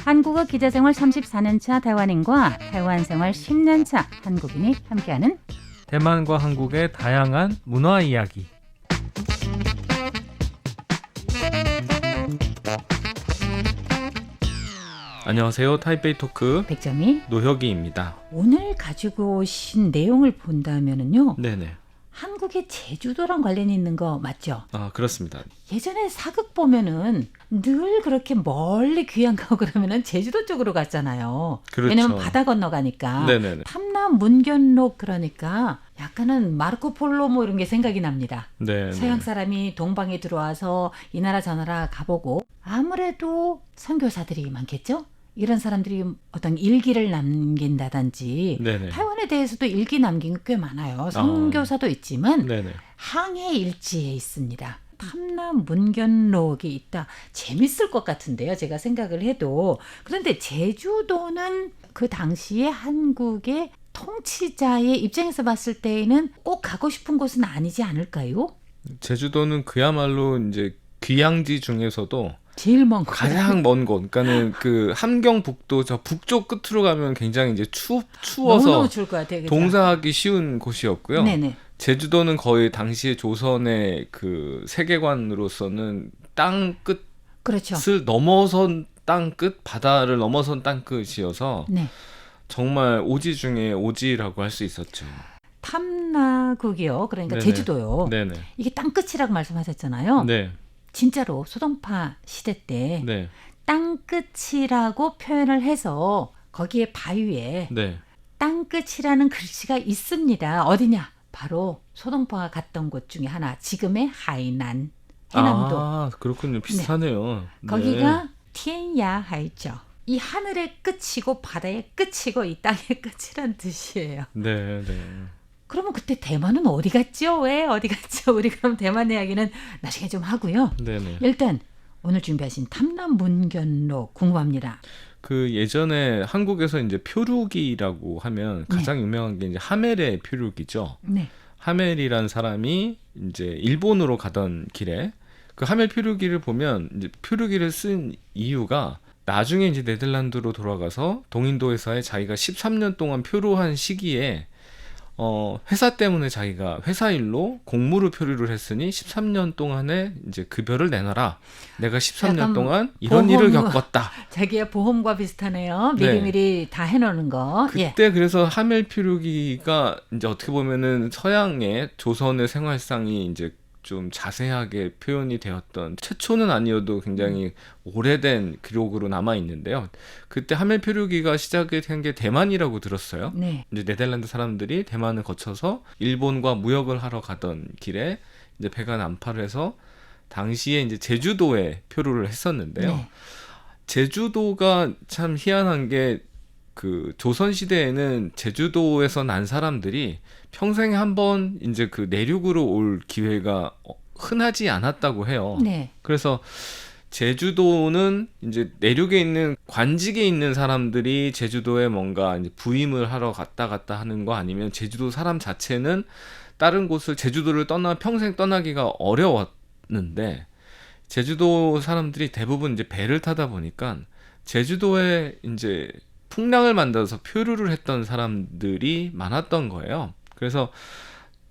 한국어 기자생활 34년차台湾인과台湾생활 10년차 한국인이 함께하는 대만과 한국의 다양한 문화 이야기. 안녕하세요. 타이베이 토크 백점이 노혁이입니다. 오늘 가지고 오신 내용을 본다면은요. 네네. 한국의 제주도랑 관련이 있는 거 맞죠? 아, 그렇습니다. 예전에 사극 보면은 늘 그렇게 멀리 귀양 가고 그러면은 제주도 쪽으로 갔잖아요. 그렇죠. 왜냐면 바다 건너가니까. 네네네. 탐남 문견록 그러니까 약간은 마르코폴로 뭐 이런 게 생각이 납니다. 네. 서양 사람이 동방에 들어와서 이 나라 저 나라 가보고 아무래도 선교사들이 많겠죠? 이런 사람들이 어떤 일기를 남긴다든지 네네. 타이완에 대해서도 일기 남긴 게 꽤 많아요. 선교사도 있지만 네네. 항해 일지에 있습니다. 탐남 문견록이 있다. 재밌을 것 같은데요. 제가 생각을 해도. 그런데 제주도는 그 당시에 한국의 통치자의 입장에서 봤을 때에는 꼭 가고 싶은 곳은 아니지 않을까요? 제주도는 그야말로 이제 귀향지 중에서도 제일 먼 곳. 가장 먼 곳. 그러니까는 그 함경북도 저 북쪽 끝으로 가면 굉장히 이제 추워서 너무너무 추울 것 같아요. 그죠? 동사하기 쉬운 곳이었고요. 네네. 제주도는 거의 당시에 조선의 그 세계관으로서는 땅 그렇죠. 끝을 넘어선 땅 끝, 바다를 넘어선 땅 끝이어서 네. 정말 오지 중에 오지라고 할 수 있었죠. 탐나국이요. 그러니까 네네. 제주도요. 네네. 이게 땅 끝이라고 말씀하셨잖아요. 네. 진짜로 소동파 시대 때 네. 땅 끝이라고 표현을 해서 거기에 바위에 네. 땅 끝이라는 글씨가 있습니다. 어디냐? 바로 소동파가 갔던 곳 중에 하나. 지금의 하이난, 해남도. 아, 그렇군요. 비슷하네요. 거기가 티엔야하이죠. 이 하늘의 끝이고 바다의 끝이고 이 땅의 끝이란 뜻이에요. 네, 네. 그러면 그때 대만은 어디 갔죠? 왜 어디 갔죠? 우리 그럼 대만 이야기는 나중에 좀 하고요. 네, 네. 일단 오늘 준비하신 탐남 문견록 궁금합니다. 그 예전에 한국에서 이제 표류기라고 하면 가장 유명한 게 이제 하멜의 표류기죠. 네. 하멜이란 사람이 이제 일본으로 가던 길에 그 하멜 표류기를 보면 이제 표류기를 쓴 이유가 나중에 이제 네덜란드로 돌아가서 동인도에서의 자기가 13년 동안 표류한 시기에 회사 때문에 자기가 회사 일로 공무를 표류를 했으니 13년 동안에 이제 급여를 내놔라. 내가 13년 동안 이런 일을 겪었다. 자기의 보험과 비슷하네요. 네. 미리미리 다 해놓는 거. 그때 그래서 하멜 표류기가 이제 어떻게 보면은 서양의 조선의 생활상이 이제 좀 자세하게 표현이 되었던 최초는 아니어도 굉장히 오래된 기록으로 남아 있는데요. 그때 하멜 표류기가 시작이 된 게 대만이라고 들었어요. 네. 이제 네덜란드 사람들이 대만을 거쳐서 일본과 무역을 하러 가던 길에 이제 배가 난파를 해서 당시에 이제 제주도에 표류를 했었는데요. 네. 제주도가 참 희한한 게 그 조선 시대에는 제주도에서 난 사람들이 평생에 한 번 이제 그 내륙으로 올 기회가 흔하지 않았다고 해요. 네. 그래서 제주도는 이제 내륙에 있는 관직에 있는 사람들이 제주도에 뭔가 이제 부임을 하러 갔다 하는 거 아니면 제주도 사람 자체는 다른 곳을 제주도를 평생 떠나기가 어려웠는데 제주도 사람들이 대부분 이제 배를 타다 보니까 제주도에 이제 풍랑을 만들어서 표류를 했던 사람들이 많았던 거예요. 그래서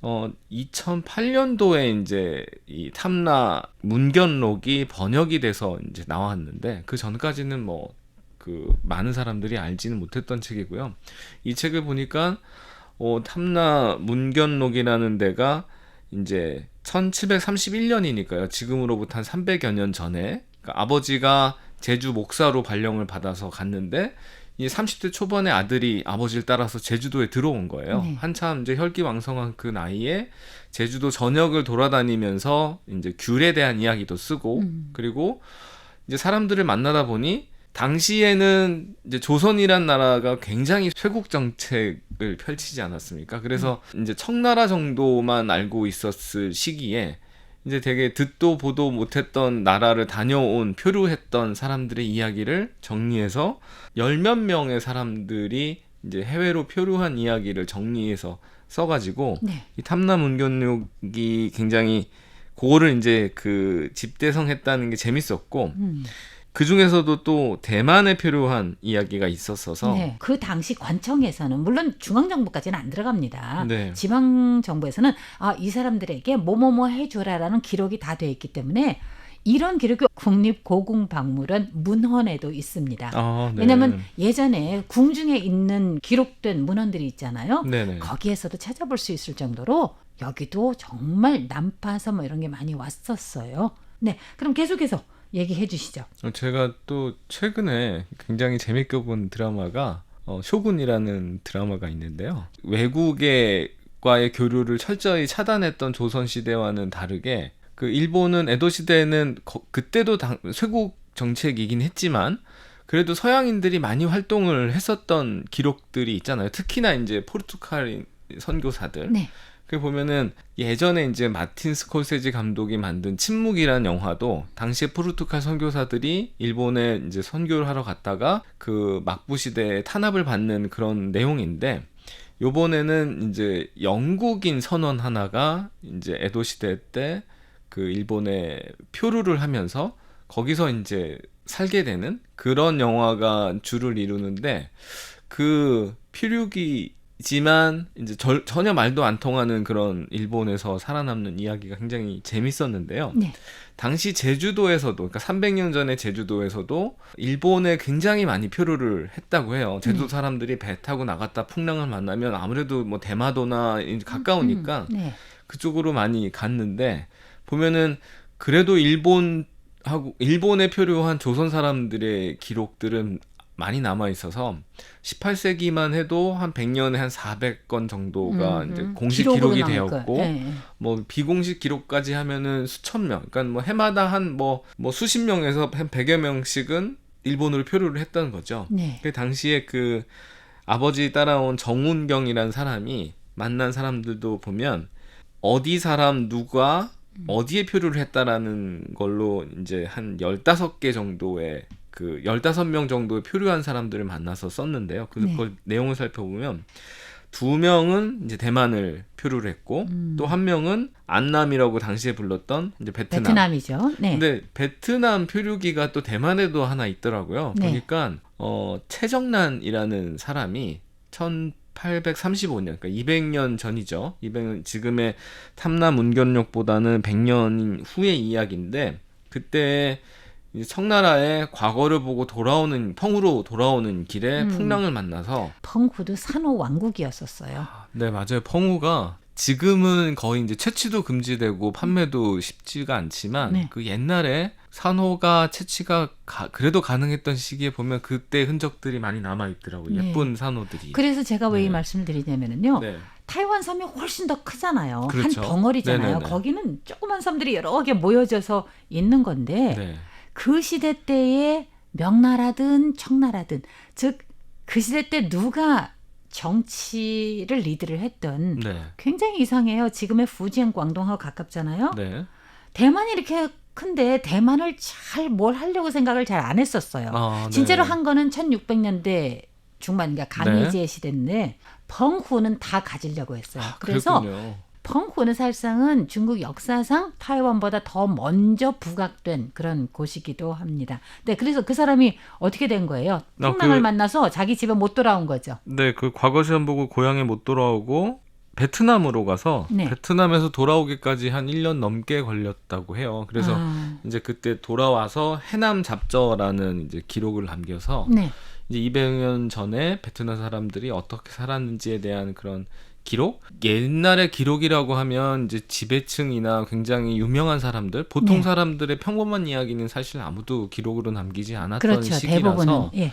2008년도에 이제 이 탐나 문견록이 번역이 돼서 이제 나왔는데 그 전까지는 뭐 그 많은 사람들이 알지는 못했던 책이고요. 이 책을 보니까 탐나 문견록이라는 데가 이제 1731년이니까요. 지금으로부터 한 300여 년 전에 그러니까 아버지가 제주 목사로 발령을 받아서 갔는데 이 30대 초반의 아들이 아버지를 따라서 제주도에 들어온 거예요. 네. 한참 이제 혈기왕성한 그 나이에 제주도 전역을 돌아다니면서 이제 귤에 대한 이야기도 쓰고 그리고 이제 사람들을 만나다 보니 당시에는 이제 조선이란 나라가 굉장히 쇄국 정책을 펼치지 않았습니까? 그래서 이제 청나라 정도만 알고 있었을 시기에 이제 되게 듣도 보도 못했던 나라를 다녀온 표류했던 사람들의 이야기를 정리해서 10몇 명의 사람들이 이제 해외로 표류한 이야기를 정리해서 써가지고 네. 이 탐남문견록이 굉장히 그거를 이제 그 집대성했다는 게 재밌었고 그 중에서도 또 대만에 표류한 이야기가 있었어서 네, 그 당시 관청에서는 물론 중앙정부까지는 안 들어갑니다. 네. 지방정부에서는 이 사람들에게 뭐뭐뭐 해줘라라는 기록이 다 돼 있기 때문에 이런 기록이 국립고궁박물원 문헌에도 있습니다. 네. 왜냐하면 예전에 궁중에 있는 기록된 문헌들이 있잖아요. 네네. 거기에서도 찾아볼 수 있을 정도로 여기도 정말 난파서 뭐 이런 게 많이 왔었어요. 네, 그럼 계속해서 얘기해 주시죠. 제가 또 최근에 굉장히 재밌게 본 드라마가 쇼군이라는 드라마가 있는데요. 외국과의 교류를 철저히 차단했던 조선시대와는 다르게 그 일본은 에도 시대에는 그때도 쇄국 정책이긴 했지만 그래도 서양인들이 많이 활동을 했었던 기록들이 있잖아요. 특히나 이제 포르투갈 선교사들. 네. 그 보면은 예전에 이제 마틴 스콜세지 감독이 만든 침묵이라는 영화도 당시에 포르투갈 선교사들이 일본에 이제 선교를 하러 갔다가 그 막부 시대에 탄압을 받는 그런 내용인데 요번에는 이제 영국인 선원 하나가 이제 에도 시대 때 그 일본에 표류를 하면서 거기서 이제 살게 되는 그런 영화가 주를 이루는데 그 표류기지만 이제 전혀 말도 안 통하는 그런 일본에서 살아남는 이야기가 굉장히 재밌었는데요. 네. 당시 제주도에서도 그러니까 300년 전에 제주도에서도 일본에 굉장히 많이 표류를 했다고 해요. 제주도 사람들이 배 타고 나갔다 풍랑을 만나면 아무래도 뭐 대마도나 가까우니까 네. 그쪽으로 많이 갔는데 보면은 그래도 일본에 표류한 조선 사람들의 기록들은 많이 남아 있어서 18세기만 해도 한 100년에 한 400건 정도가 이제 공식 기록이 되었고 네. 뭐 비공식 기록까지 하면은 수천 명, 그러니까 뭐 해마다 한 뭐 수십 명에서 한 100여 명씩은 일본으로 표류를 했던 거죠. 네. 그 당시에 그 아버지 따라온 정운경이라는 사람이 만난 사람들도 보면 어디 사람 누가 어디에 표류를 했다라는 걸로 이제 한 15개 정도의 그 15명 정도의 표류한 사람들을 만나서 썼는데요. 그걸 내용을 살펴보면 2명은 이제 대만을 표류를 했고 또 1명은 안남이라고 당시에 불렀던 이제 베트남이죠. 네. 근데 베트남 표류기가 또 대만에도 하나 있더라고요. 네. 보니까 최정난이라는 사람이 1835년, 그러니까 200년 전이죠. 200년 지금의 탐남 문견록보다는 100년 후의 이야기인데 그때 이제 청나라의 과거를 보고 펑으로 돌아오는 길에 풍랑을 만나서 펑후도 산호 왕국이었었어요. 네, 맞아요. 펑후가 지금은 거의 이제 채취도 금지되고 판매도 쉽지가 않지만 네. 그 옛날에 산호가 채취가 그래도 가능했던 시기에 보면 그때 흔적들이 많이 남아 있더라고요. 네. 예쁜 산호들이. 그래서 제가 왜 이 네. 말씀을 드리냐면요. 네. 타이완 섬이 훨씬 더 크잖아요. 그렇죠. 한 덩어리잖아요. 네네네. 거기는 조그만 섬들이 여러 개 모여져서 있는 건데 네. 그 시대 때의 명나라든 청나라든 즉 그 시대 때 누가 정치를 리드를 했던 네. 굉장히 이상해요. 지금의 후지엔 광동하고 가깝잖아요. 네. 대만이 이렇게 큰데 대만을 잘 뭘 하려고 생각을 잘 안 했었어요. 아, 네. 진짜로 한 거는 1600년대 중반, 그러니까 강희제 시대인데 펑후는 다 가지려고 했어요. 그래서 그랬군요. 펑후는 사실상은 중국 역사상 타이완보다 더 먼저 부각된 그런 곳이기도 합니다. 네, 그래서 그 사람이 어떻게 된 거예요? 풍랑을 만나서 자기 집에 못 돌아온 거죠. 네, 그 과거 시험 보고 고향에 못 돌아오고 베트남으로 가서 네. 베트남에서 돌아오기까지 한 1년 넘게 걸렸다고 해요. 그래서 이제 그때 돌아와서 해남 잡저라는 이제 기록을 남겨서 네. 이제 200년 전에 베트남 사람들이 어떻게 살았는지에 대한 그런 기록? 옛날의 기록이라고 하면 이제 지배층이나 굉장히 유명한 사람들, 보통 네. 사람들의 평범한 이야기는 사실 아무도 기록으로 남기지 않았던 그렇죠. 시기라서 대부분은. 예.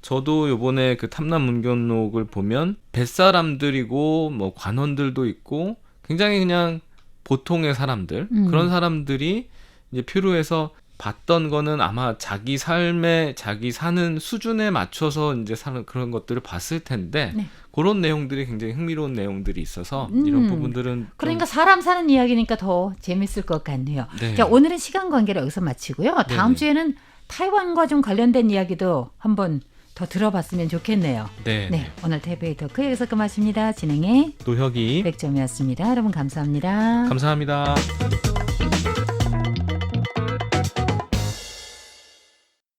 저도 요번에 그 탐남 문견록을 보면 뱃사람들이고 뭐 관원들도 있고 굉장히 그냥 보통의 사람들 그런 사람들이 이제 표류해서 봤던 거는 아마 자기 삶에 자기 사는 수준에 맞춰서 이제 사는 그런 것들을 봤을 텐데 네. 그런 내용들이 굉장히 흥미로운 내용들이 있어서 이런 부분들은 그러니까 사람 사는 이야기니까 더 재밌을 것 같네요. 네. 자, 오늘은 시간 관계를 여기서 마치고요. 다음 네네. 주에는 타이완과 좀 관련된 이야기도 한번 더 들어봤으면 좋겠네요. 네. 네, 오늘 태베이 토크 여기서 끝마칩니다. 진행의 노혁이 백점이었습니다. 여러분 감사합니다. 감사합니다.